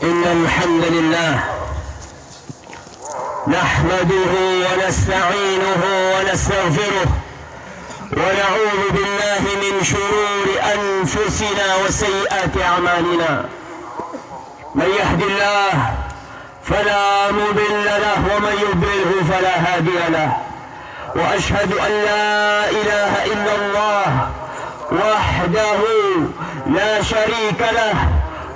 إن الحمد لله نحمده ونستعينه ونستغفره ونعوذ بالله من شرور أنفسنا وسيئات أعمالنا. من يهد الله فلا مضل له ومن يضلله فلا هادي له. وأشهد أن لا إله إلا الله وحده لا شريك له،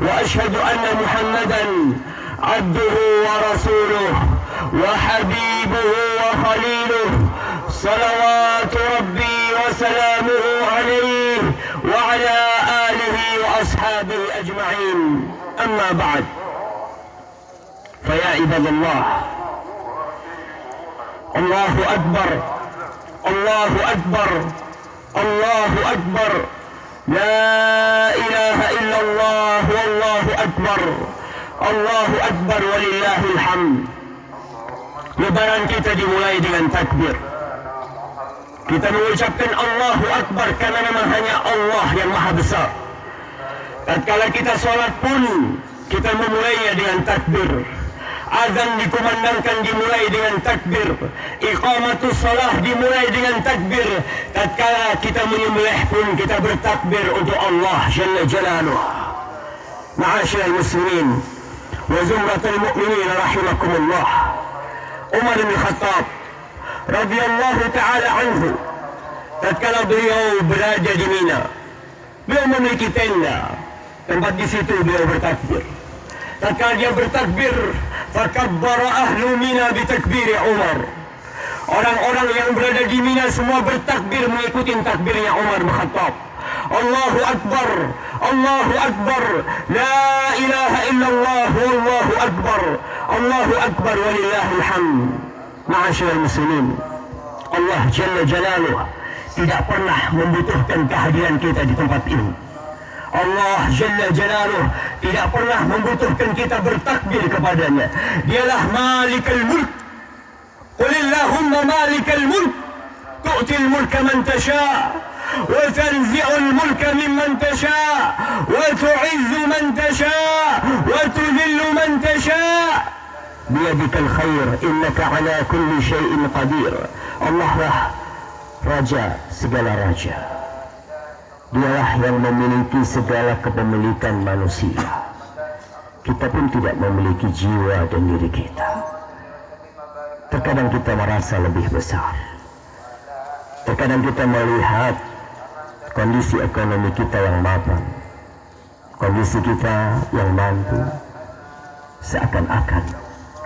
وأشهد أن محمدا عبده ورسوله وحبيبه وخليله، صلوات ربي وسلامه عليه وعلى آله وأصحابه أجمعين. أما بعد، فيا عباد الله، الله أكبر، الله أكبر، الله أكبر، لا إله إلا الله والله أكبر، الله أكبر walillahil hamd. Lebaran kita dimulai dengan takbir. Kita mengucapkan Allahu Akbar karena memang hanya Allah yang maha besar. Tatkala kita sholat pun kita memulainya dengan takbir. Azan dikumandangkan dimulai dengan takbir. Iqamatus salah dimulai dengan takbir. Tatkala kita menyembelih pun kita bertakbir untuk Allah Jalla Jalaluh. Ma'asyiral muslimin wa zumratul mu'minin rahimakumullah. Umar bin Khattab radhiyallahu ta'ala anhu, tatkala beliau berada di Mina, beliau memiliki tenda. Tempat di situ beliau bertakbir. Tatkala dia bertakbir, fakabbara ahlu Mina bitakbiri Umar. Orang-orang yang berada di Mina semua bertakbir mengikuti takbirnya Umar bin Khattab. Allahu Akbar, Allahu Akbar, la ilaha illallah, wallahu Akbar, Allahu Akbar walillahil hamd. Ma'asyiral muslimin, Allah Jalla Jalaluh tidak pernah membutuhkan kehadiran kita di tempat ini. Allah Jalla Jalaluh tidak pernah membutuhkan kita bertakbir kepadanya. Dialah Malikul Mulk. Qulillahumma Malikul Mulk tu'til mulka man tasha' wa tanzi'ul mulka mimman tasha' wa tu'izzu man tasha' wa tudhillu man tasha'. Biyadikal khair innaka ala kulli syai'in qadir. Allah lah Raja segala raja. Dialah yang memiliki segala kepemilikan manusia. Kita pun tidak memiliki jiwa dan diri kita. Terkadang kita merasa lebih besar. Terkadang kita melihat kondisi ekonomi kita yang mapan, kondisi kita yang mampu, seakan-akan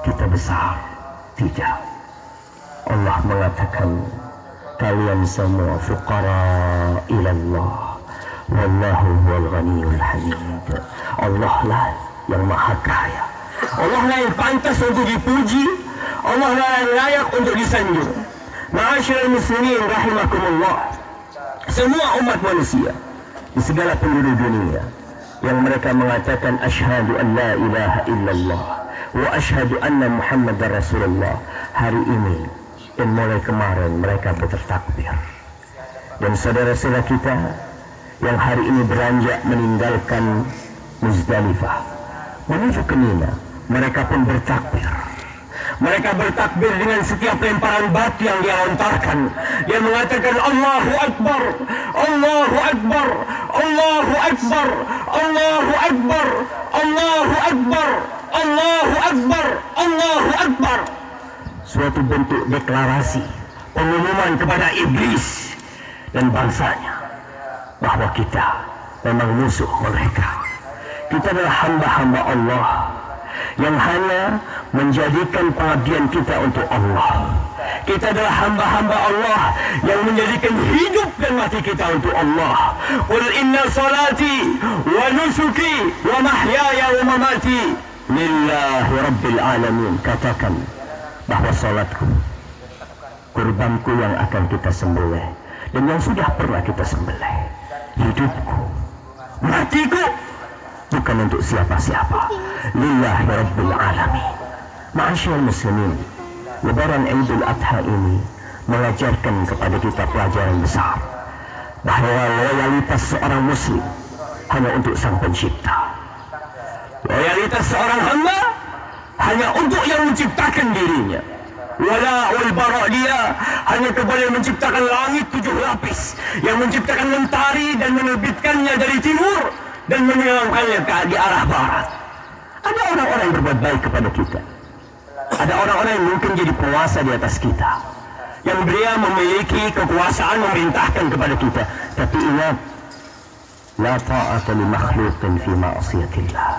kita besar. Tidak. Allah mengatakan, kalian semua fuqara ilallah wallahu huwal ghaniyul hamid. Allah lah yang maha kaya. Allah lah yang pantas untuk dipuji. Allah lah yang layak untuk disanjung. Ma'asyiral muslimin rahimakumullah. Semua umat manusia di segala penjuru dunia yang mereka mengatakan asyhadu an la ilaha illallah wa asyhadu anna muhammadar rasulullah, hari ini dan mulai kemarin mereka bertakbir. Dan saudara-saudara kita yang hari ini beranjak meninggalkan Muzdalifah menuju ke Mina, mereka pun bertakbir. Mereka bertakbir dengan setiap lemparan batu yang dia lontarkan. Dia mengatakan Allahu Akbar, Allahu Akbar, Allahu Akbar, Allahu Akbar, Allahu Akbar, Allahu Akbar, Allahu Akbar. Suatu bentuk deklarasi, pengumuman kepada iblis dan bangsanya bahwa kita memang musuh mereka. Kita adalah hamba-hamba Allah yang hanya menjadikan pengabdian kita untuk Allah. Kita adalah hamba-hamba Allah yang menjadikan hidup dan mati kita untuk Allah. Qul inna salati wa nusuki wa mahyaya wa mamati lillahi rabbil alamin. Katakan bahwa salatku, kurbanku yang akan kita sembelih dan yang sudah pernah kita sembelih, hidupku, matiku bukan untuk siapa-siapa, lillahi rabbil alamin. Ma'asyiral muslimin, Lebaran Idul Adha ini mengajarkan kepada kita pelajaran besar bahwa loyalitas seorang muslim hanya untuk Sang Pencipta. Loyalitas seorang hamba hanya untuk yang menciptakan dirinya. Wala wal bara dia hanya kepada yang menciptakan langit 7 lapis, yang menciptakan mentari dan menerbitkannya dari timur dan menenggelamkannya di arah barat. Ada orang-orang yang berbuat baik kepada kita. Ada orang-orang yang mungkin jadi penguasa di atas kita, yang dia memiliki kekuasaan memerintahkan kepada kita. Tapi ingat, la ta'ata li makhluqin fi ma'siyatillah.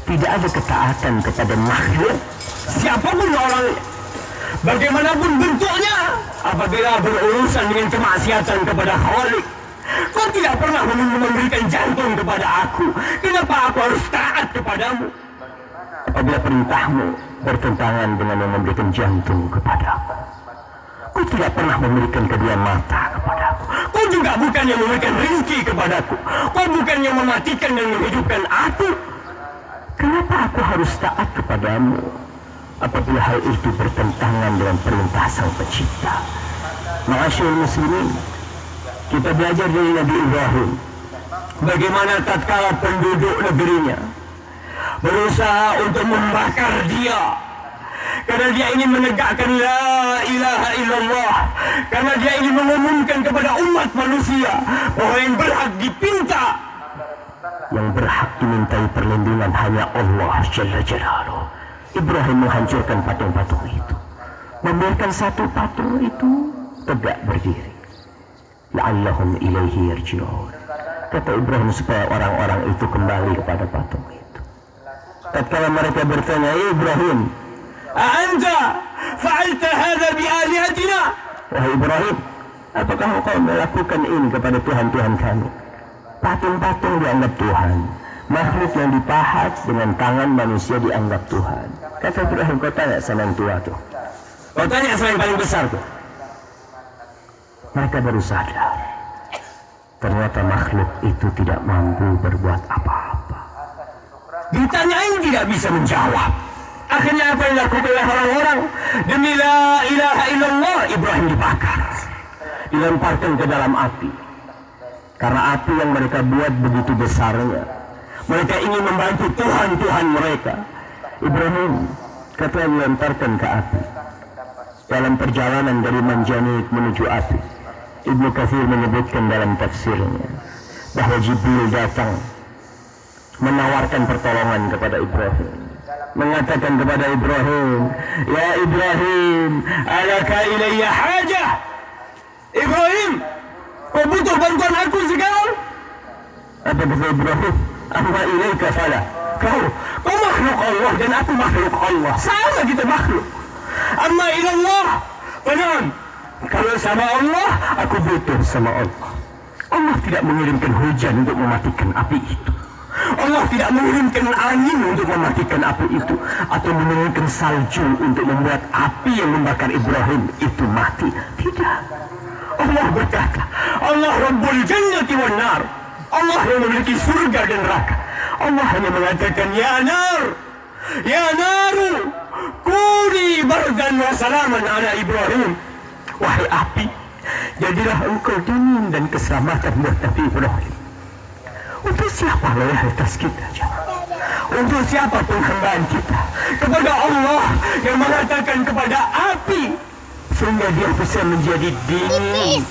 Tidak ada ketaatan kepada makhluk, siapapun orangnya, bagaimanapun bentuknya, apabila berurusan dengan kemaksiatan kepada Khalik. Kau tidak pernah memberikan jantung kepada aku. Kenapa aku harus taat kepadamu? Apabila perintahmu bertentangan dengan yang memberikan jantung kepadaku. Kau tidak pernah memberikan kedua mata kepadaku. Kau juga bukan yang memberikan rezeki kepadaku. Kau bukan yang mematikan dan menghidupkan aku. Kenapa aku harus taat kepadamu apabila hal itu bertentangan dengan perintah Sang Pencipta? Ma'asyiral muslimin, kita belajar dari Nabi Ibrahim bagaimana tatkala penduduk negerinya berusaha untuk membakar dia karena dia ingin menegakkan la ilaha illallah, karena dia ingin mengumumkan kepada umat manusia bahwa yang berhak dipinta, yang berhak dimintai perlindungan hanya Allah Jalla Jalaluh. Ibrahim menghancurkan patung-patung itu, membiarkan satu patung itu tegak berdiri. La'allahum ilaihi yarji'un. Kata Ibrahim supaya orang-orang itu kembali kepada patung itu. Tatkala mereka bertanya, Ibrahim, a'anta fa'alta hadha bi'alihatina? Wahai Ibrahim, apakah engkau melakukan ini kepada Tuhan-Tuhan kami? Patung-patung dianggap Tuhan, makhluk yang dipahat dengan tangan manusia dianggap Tuhan. Kata Ibrahim, kau tanya sama yang tua tuh, kau tanya sama yang paling besar tuh. Mereka baru sadar ternyata makhluk itu tidak mampu berbuat apa-apa. Ditanyain tidak bisa menjawab. Akhirnya apa yang dilakukan oleh orang-orang? Demi la ilaha illallah, Ibrahim dibakar, dilemparkan ke dalam api. Karena api yang mereka buat begitu besarnya, mereka ingin membantu Tuhan-Tuhan mereka. Ibrahim kata dilemparkan ke api. Dalam perjalanan dari Manjanik menuju api, Ibnu Katsir menyebutkan dalam tafsirnya bahwa Jibril datang menawarkan pertolongan kepada Ibrahim, mengatakan kepada Ibrahim, ya Ibrahim, alaka ilayya hajah? Ibrahim, kau butuh bantuan aku sekarang? Apa kata Ibrahim? Amma ilaika fala. Kau makhluk Allah dan aku makhluk Allah, sama kita makhluk. Amma ilallah fala. Kalau sama Allah, aku butuh sama Allah. Allah tidak mengirimkan hujan untuk mematikan api itu. Allah tidak mengirimkan angin untuk mematikan api itu, atau mengirimkan salju untuk membuat api yang membakar Ibrahim itu mati. Tidak. Allah berkata, Allah Rabbul Jannati wan Nar. Allah yang memiliki surga dan neraka. Allah hanya mengatakan, ya nar, ya naru, kuni bardan wa salaman ala Ibrahim. Wahai api, jadilah engkau dingin dan keselamatan buat Nabi Ibrahim. Untuk siapa loyalitas kita? Untuk siapa penghambaan kita? Kepada Allah yang mengatakan kepada api sehingga dia bisa menjadi dingin,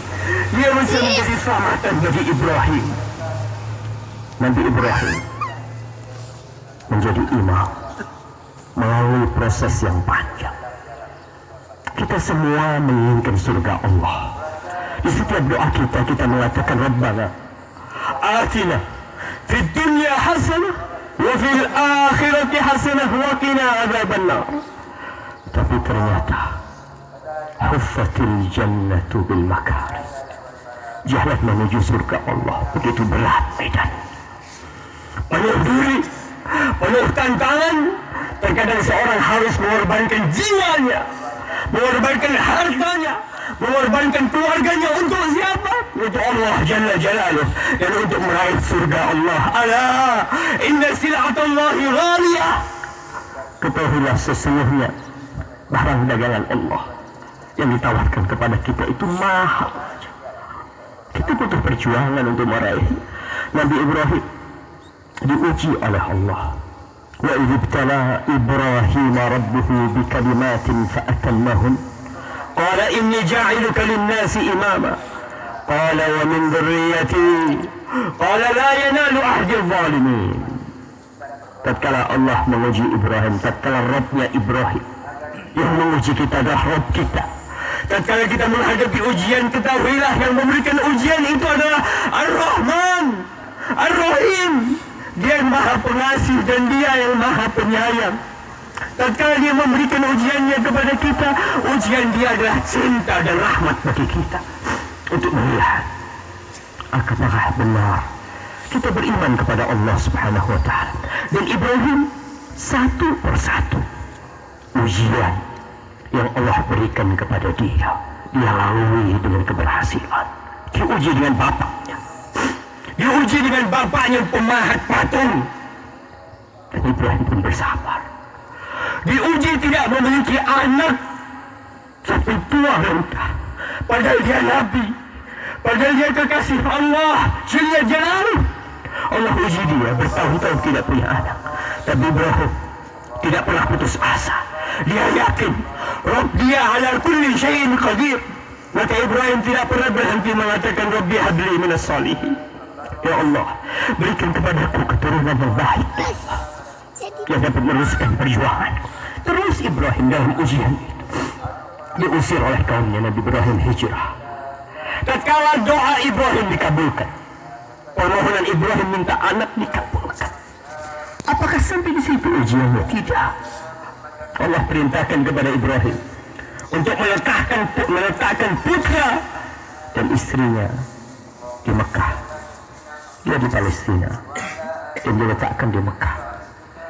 dia bisa menjadi selamatan bagi Ibrahim. Nabi Ibrahim menjadi imam melalui proses yang panjang. Kita semua menginginkan surga Allah. Di setiap doa kita mengatakan Rabbana atina fid dunya hasanah wa fil akhirati hasanah wa qina adzabannar. Tapi ternyata huffatil jannatu bil makari. Jalan menuju surga Allah begitu berat medan, penuh duri, penuh tantangan. Terkadang seorang harus mengorbankan jiwanya, mengorbankan hartanya, mengorbankan keluarganya. Untuk siapa? Untuk Allah Jalla Jalaluh, dan untuk meraih surga Allah. Ala inna sil'atallahi ghaliyah. Ketahuilah sesungguhnya barang dagangan Allah yang ditawarkan kepada kita itu mahal. Kita butuh perjuangan untuk meraih. Nabi Ibrahim diuji oleh Allah Wa ibtala Ibrahim rabbuhu bikalimatin fa'atammahun. Qala inni ja'iluka lin-nasi imama. Qala wa min dhurriyyati. Qala la yanalu ahdi adh-dhalimin. Tatkala Allah menguji Ibrahim, tatkala Rabbnya Ibrahim yang menguji kita adalah Rabb kita. Tatkala kita menghadapi ujian, ketahuilah yang memberikan ujian itu adalah Ar-Rahman, Ar-Rahim. Dia yang maha pengasih dan dia yang maha penyayang. Tatkala dia memberikan ujiannya kepada kita, ujian dia adalah cinta dan rahmat bagi kita untuk melihat apakah benar kita beriman kepada Allah Subhanahu wa ta'ala. Dan Ibrahim satu persatu ujian yang Allah berikan kepada dia lalui dengan keberhasilan. Diuji dengan bapaknya, diuji dengan bapaknya pemahat patung, dan Ibrahim pun bersabar. Diuji tidak memiliki anak sampai tua renta, padahal dia nabi, padahal dia kekasih Allah Jalla Jalaluh. Allah uji dia bertahun-tahun tidak punya anak, tapi Ibrahim tidak pernah putus asa. Dia yakin Rabb dia ala kulli syai'in qadir. Maka Ibrahim tidak pernah berhenti mengatakan Rabbi habli minas salihin. Ya Allah, berikan kepadaku keturunan yang baik yang dapat meneruskan perjuanganku. Terus Ibrahim dalam ujian itu diusir oleh kaumnya. Nabi Ibrahim hijrah. Tatkala doa Ibrahim dikabulkan, permohonan Ibrahim minta anak dikabulkan. Apakah sampai di situ ujiannya? Tidak. Allah perintahkan kepada Ibrahim untuk meletakkan putra dan istrinya di Mekah. Dia di Palestina dan diletakkan di Mekah.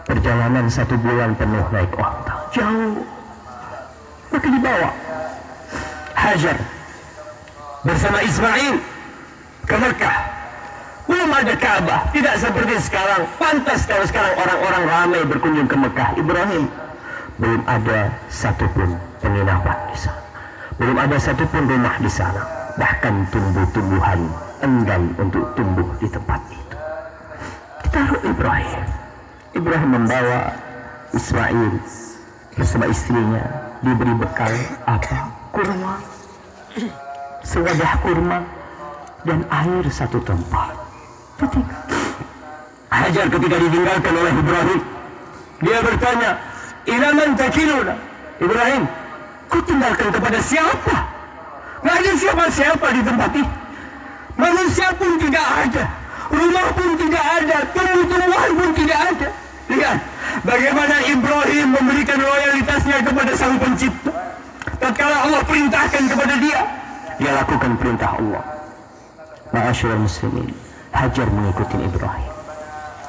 Perjalanan 1 bulan penuh naik onta, jauh. Maka dibawa Hajar bersama Ismail ke Mekah. Belum ada Ka'bah, tidak seperti sekarang. Pantas kalau sekarang orang-orang ramai berkunjung ke Mekah. Ibrahim belum ada satupun penginapan di sana, belum ada satupun rumah di sana. Bahkan tumbuh-tumbuhan enggan untuk tumbuh di tempat itu. Ditaruh Ibrahim membawa Ismail bersama istrinya, diberi bekal apa? Kurma, sewadah kurma dan air 1 tempat. Hajar ketika ditinggalkan oleh Ibrahim, dia bertanya, ila man takiluna? Ibrahim, kau tinggalkan kepada siapa? Tidak ada siapa-siapa di tempat ini. Manusia pun tidak ada, rumah pun tidak ada, tumbuh-tumbuhan pun tidak ada. Lihat bagaimana Ibrahim memberikan loyalitasnya kepada Sang Pencipta. Tatkala Allah perintahkan kepada dia, dia lakukan perintah Allah. Ma'asyiral muslimin, Hajar mengikuti Ibrahim,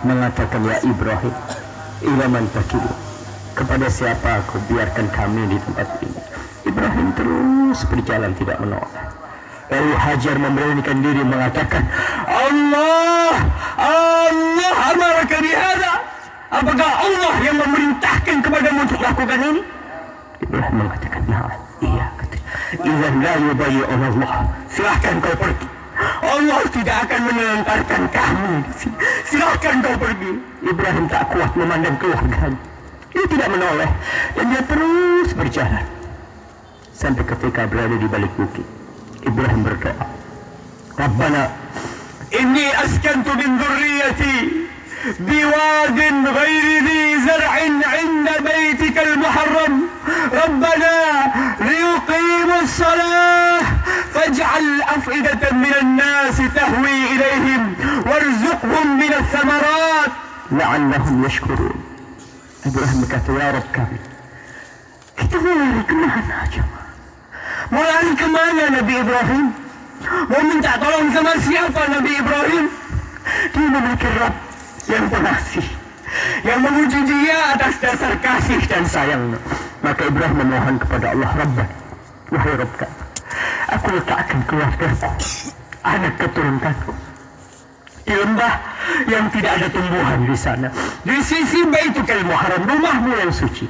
mengatakan, ya Ibrahim, ila man takilu? Kepada siapa aku biarkan kami di tempat ini? Ibrahim terus berjalan tidak menolak. Lalu Hajar memberanikan diri mengatakan, Allah amaraka bihadza? Apakah Allah yang memerintahkan kepadamu untuk lakukan ini? Ibrahim mengatakan, nah, iya. Idzan la yubayyi'un Allah. Silahkan kau pergi. Allah tidak akan menelantarkan kamu di sini. Silahkan kau pergi. Ibrahim tak kuat memandang keluarganya. Dia tidak menoleh dan dia terus berjalan sampai ketika berada di balik bukit. Ibrahim berdoa, Rabbana inni askantu min dhurriyyati biwadin ghairi dhi zar'in 'inda baytikal muharram Rabbana liyuqimus salah faj'al af'idatan minan nasi tahwi ilayhim warzuqhum minas thamarat la'allahum yashkurun. Ibrahim berkata, ya Rabb kami, kita mau lari kemana jemaah? Mau lari kemana Nabi Ibrahim? Mau minta tolong sama siapa Nabi Ibrahim? Dia memiliki Rabb yang pengasih, yang memuji dia atas dasar kasih dan sayangnya. Maka Ibrahim memohon kepada Allah, Rabbana, wahai Rabb kami, aku letakkan keluargaku, anak keturunanku di lembah yang tidak ada tumbuhan di sana, di sisi Baitul Muharram, rumahmu yang suci.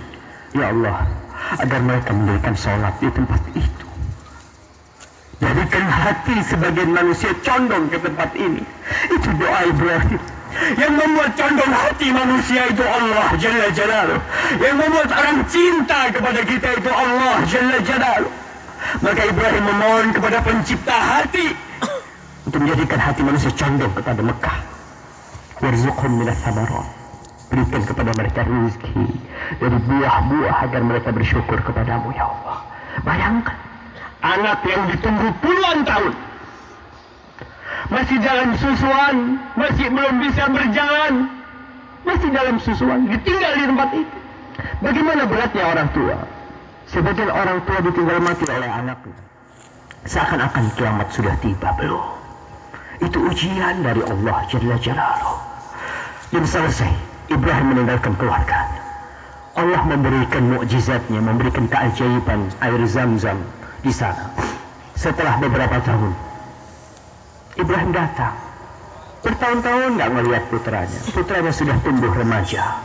Ya Allah, agar mereka mendirikan sholat di tempat itu. Jadikan hati sebagian manusia condong ke tempat ini. Itu doa Ibrahim. Yang membuat condong hati manusia itu Allah Jalla Jalaluh. Yang membuat orang cinta kepada kita itu Allah Jalla Jalaluh. Maka Ibrahim memohon kepada pencipta hati untuk menjadikan hati manusia condong kepada Mekah. Warzuqhum minas samarat. Berikan kepada mereka rezeki dari buah-buah agar mereka bersyukur kepadamu ya Allah. Bayangkan anak yang ditunggu puluhan tahun masih dalam susuan, masih belum bisa berjalan, masih dalam susuan, ditinggal di tempat itu. Bagaimana beratnya orang tua? Sebagian orang tua ditinggal mati oleh anaknya, seakan-akan kiamat sudah tiba. Belum. Itu ujian dari Allah Jalla Jalaluh. Dan selesai, Ibrahim meninggalkan keluarganya. Allah memberikan mukjizatnya, memberikan keajaiban air Zam-Zam di sana. Setelah beberapa tahun, Ibrahim datang. Bertahun-tahun nggak melihat putranya. Putranya sudah tumbuh remaja.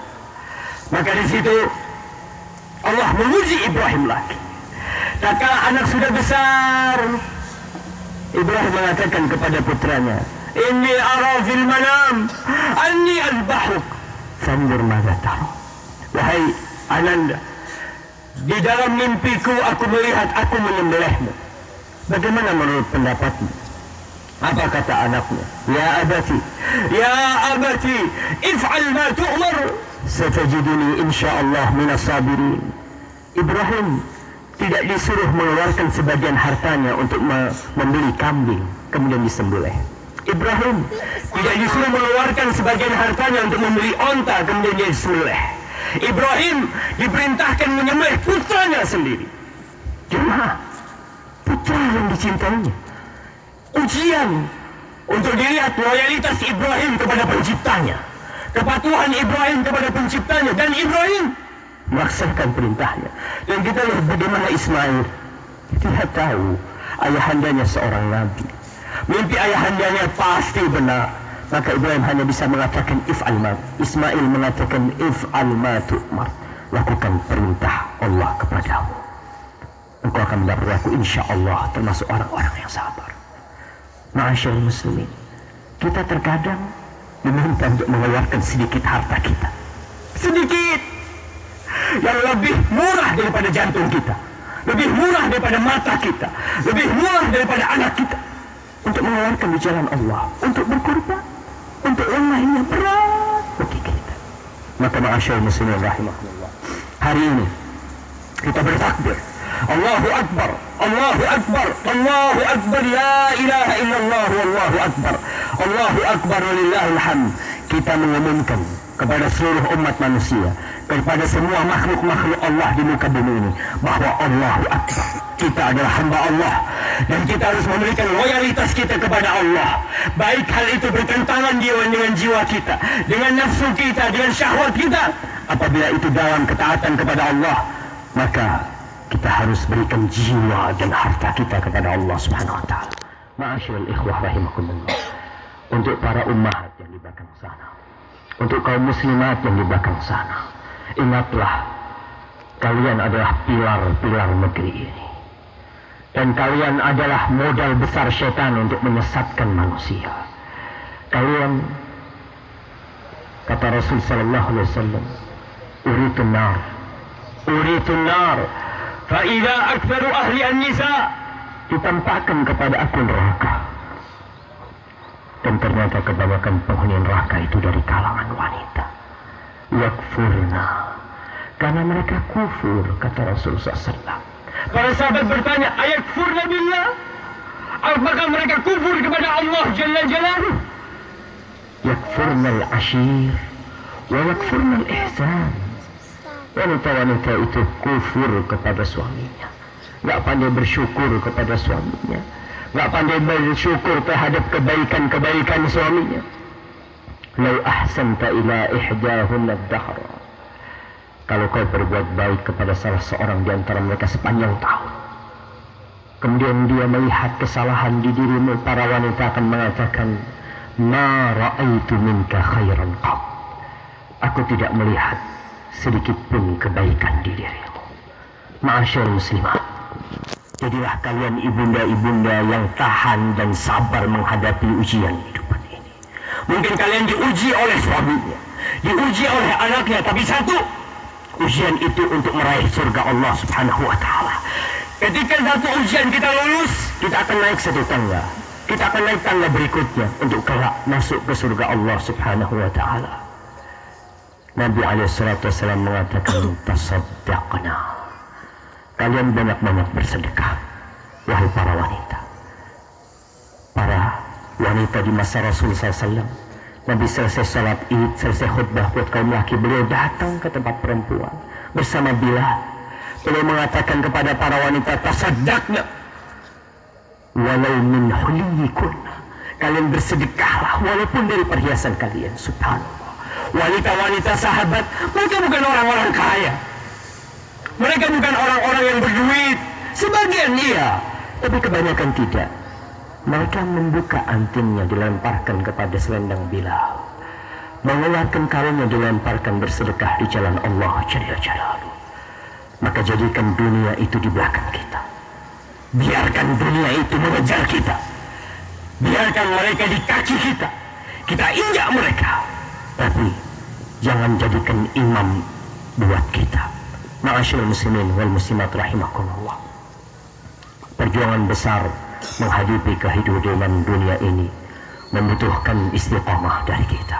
Maka di situ Allah menguji Ibrahim lagi. Tatkala anak sudah besar, Ibrahim mengatakan kepada putranya, "Inni ara fil manam anni azbahuk fanzur madza tara." Wahai ananda, di dalam mimpiku aku melihat aku menyembelihmu. Bagaimana menurut pendapatmu? Apa kata anaknya? Ya abati, if'al ma tu'mar, satajiduni insyaallah minas sabirin. Ibrahim tidak disuruh mengeluarkan sebagian hartanya untuk membeli kambing kemudian disembelih. Ibrahim tidak disuruh mengeluarkan sebagian hartanya untuk membeli onta kemudian dia disembelih. Ibrahim diperintahkan menyembelih putranya sendiri. Jemaah, putra yang dicintainya. Ujian untuk dilihat loyalitas Ibrahim kepada penciptanya, kepatuhan Ibrahim kepada penciptanya, dan Ibrahim melaksanakan perintahnya. Dan kita lihat bagaimana Ismail. Dia tahu ayahandanya seorang nabi, mimpi ayahandanya pasti benar. Maka Ibrahim hanya bisa mengatakan if'al ma. Ismail mengatakan if'al ma tu'mar, lakukan perintah Allah kepadamu, engkau akan berlaku insyaallah termasuk orang-orang yang sabar. Ma'asyarul muslimin, kita terkadang diminta untuk mengeluarkan sedikit harta kita, sedikit yang lebih murah daripada jantung kita, lebih murah daripada mata kita, lebih murah daripada anak kita, untuk mengeluarkan di jalan Allah, untuk berkorban, untuk yang lainnya berat bagi kita. Maka ma'asyarul muslimin rahimahullah, hari ini kita bertakbir, Allahu Akbar, Allahu Akbar, Allahu Akbar, la ilaha illallah, wallahu Akbar, Allahu Akbar, walillahil hamd. Kita mengumumkan kepada seluruh umat manusia, kepada semua makhluk-makhluk Allah di muka bumi ini, bahwa Allahu Akbar, kita adalah hamba Allah, dan kita harus memberikan loyalitas kita kepada Allah. Baik hal itu bertentangan dengan jiwa kita, dengan nafsu kita, dengan syahwat kita. Apabila itu dalam ketaatan kepada Allah, maka kita harus berikan jiwa dan harta kita kepada Allah Subhanahu wa taala. Ma'asyiral ikhwah rahimakumullah. Untuk para ummahat yang di belakang sana, untuk kaum muslimat yang di belakang sana, ingatlah kalian adalah pilar-pilar negeri ini. Dan kalian adalah modal besar syaitan untuk menyesatkan manusia. Kalian, kata Rasul sallallahu alaihi wasallam, uritun nar fa'idha aktsaru ahli an-nisa, ditampakkan kepada aku neraka, dan ternyata kebanyakan penghuni neraka itu dari kalangan wanita. Yakfurna, karena mereka kufur, kata Rasul SAW. Para sahabat bertanya, ayakfurna billah, apakah mereka kufur kepada Allah Jalla Jalaluh? Yakfurna al-ashir wa yakfurna al-ihsan. Wanita-wanita itu kufur kepada suaminya, gak pandai bersyukur kepada suaminya, gak pandai bersyukur terhadap kebaikan-kebaikan suaminya. Lau ahsanta ila ihdahunna ad-dahra, kalau kau berbuat baik kepada salah seorang di antara mereka sepanjang tahun, kemudian dia melihat kesalahan di dirimu, para wanita akan mengatakan, ma ra'aitu minka khairan qat, aku tidak melihat sedikit pun kebaikan di dirimu. Ma'asyarul muslimat, jadilah kalian ibunda-ibunda yang tahan dan sabar menghadapi ujian hidup ini. Mungkin kalian diuji oleh suaminya, diuji oleh anaknya, tapi satu, ujian itu untuk meraih surga Allah Subhanahu wa ta'ala. Ketika satu ujian kita lulus, kita akan naik satu tangga. Kita akan naik tangga berikutnya untuk kelak masuk ke surga Allah Subhanahu wa ta'ala. Nabi SAW mengatakan, tasaddaqna. Kalian banyak-banyak bersedekah, wahai para wanita. Para wanita di masa Rasul SAW, Nabi selesai salat Id, selesai khutbah buat kaum laki, beliau datang ke tempat perempuan bersama Bilal. Beliau mengatakan kepada para wanita, tasaddaqna walau min huliyikunna. Kalian bersedekahlah walaupun dari perhiasan kalian. Subhanallah. Wanita-wanita sahabat, mereka bukan orang-orang kaya, mereka bukan orang-orang yang berduit. Sebagian iya, tapi kebanyakan tidak. Mereka membuka antingnya, dilemparkan kepada selendang Bilal, mengeluarkan kalungnya, dilemparkan bersedekah di jalan Allah Jalla Jalaluhu. Maka jadikan dunia itu di belakang kita, biarkan dunia itu mengejar kita, biarkan mereka di kaki kita, kita injak mereka, tapi jangan jadikan imam buat kita. Ma'asyiral muslimin wal muslimat rahimakumullah. Perjuangan besar menghadapi kehidupan dunia ini membutuhkan istiqamah dari kita,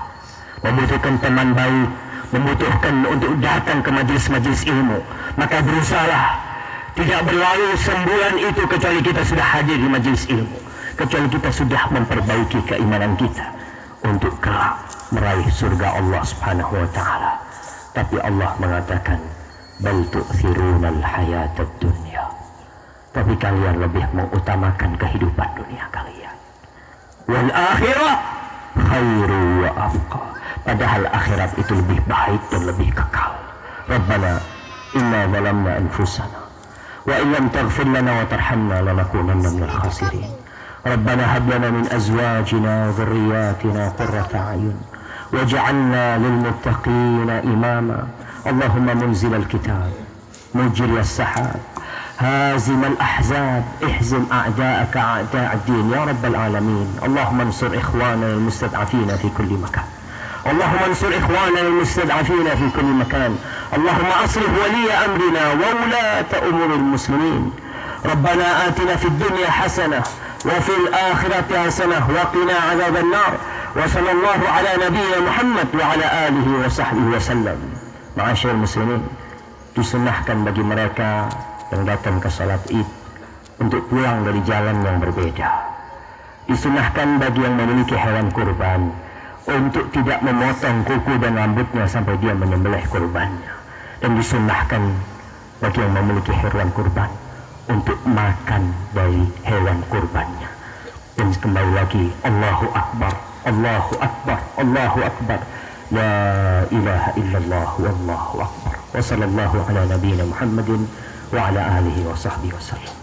membutuhkan teman baik, membutuhkan untuk datang ke majelis-majelis ilmu. Maka berusahalah, tidak berlalu sebulan itu kecuali kita sudah hadir di majelis ilmu, kecuali kita sudah memperbaiki keimanan kita untuk kelak meraih surga Allah Subhanahu wa ta'ala. Tapi Allah mengatakan, bal tu'thirunal hayatad dunya. Tapi kalian lebih mengutamakan kehidupan dunia kalian. Wal akhirah khairu wa abqa. Padahal akhirat itu lebih baik dan lebih kekal. Rabbana inna zalamna anfusana wa in lam taghfir lana wa tarhamna lanakunanna minal khasirin. Rabbana hab lana min azwajina wa dhurriyyatina qurrata a'yun waj'alna lil muttaqina imama. Allahumma munzil al-kitab mujri as-sahab هازم الأحزاب احزم أعداءك أعداء الدين يا رب العالمين. اللهم انصر إخواننا المستضعفين في كل مكان. اللهم انصر إخواننا المستضعفين في كل مكان. اللهم أصلح ولي أمرنا وولاة أمور المسلمين. ربنا آتنا في الدنيا حسنة وفي الآخرة حسنة وقنا عذاب النار. وصلى الله على نبينا محمد وعلى آله وصحبه وسلم. معاشر المسلمين, disunahkan bagi mereka yang datang ke salat Id untuk pulang dari jalan yang berbeda. Disunahkan bagi yang memiliki hewan kurban untuk tidak memotong kuku dan rambutnya sampai dia menyembelih kurbannya. Dan disunahkan bagi yang memiliki hewan kurban untuk makan dari hewan kurbannya. Dan kembali lagi, Allahu Akbar, Allahu Akbar, Allahu Akbar, la ilaha illallah, wallahu akbar. Wa sallallahu ala nabiyyina Muhammadin wa ala alihi wa sahbihi wa sallam.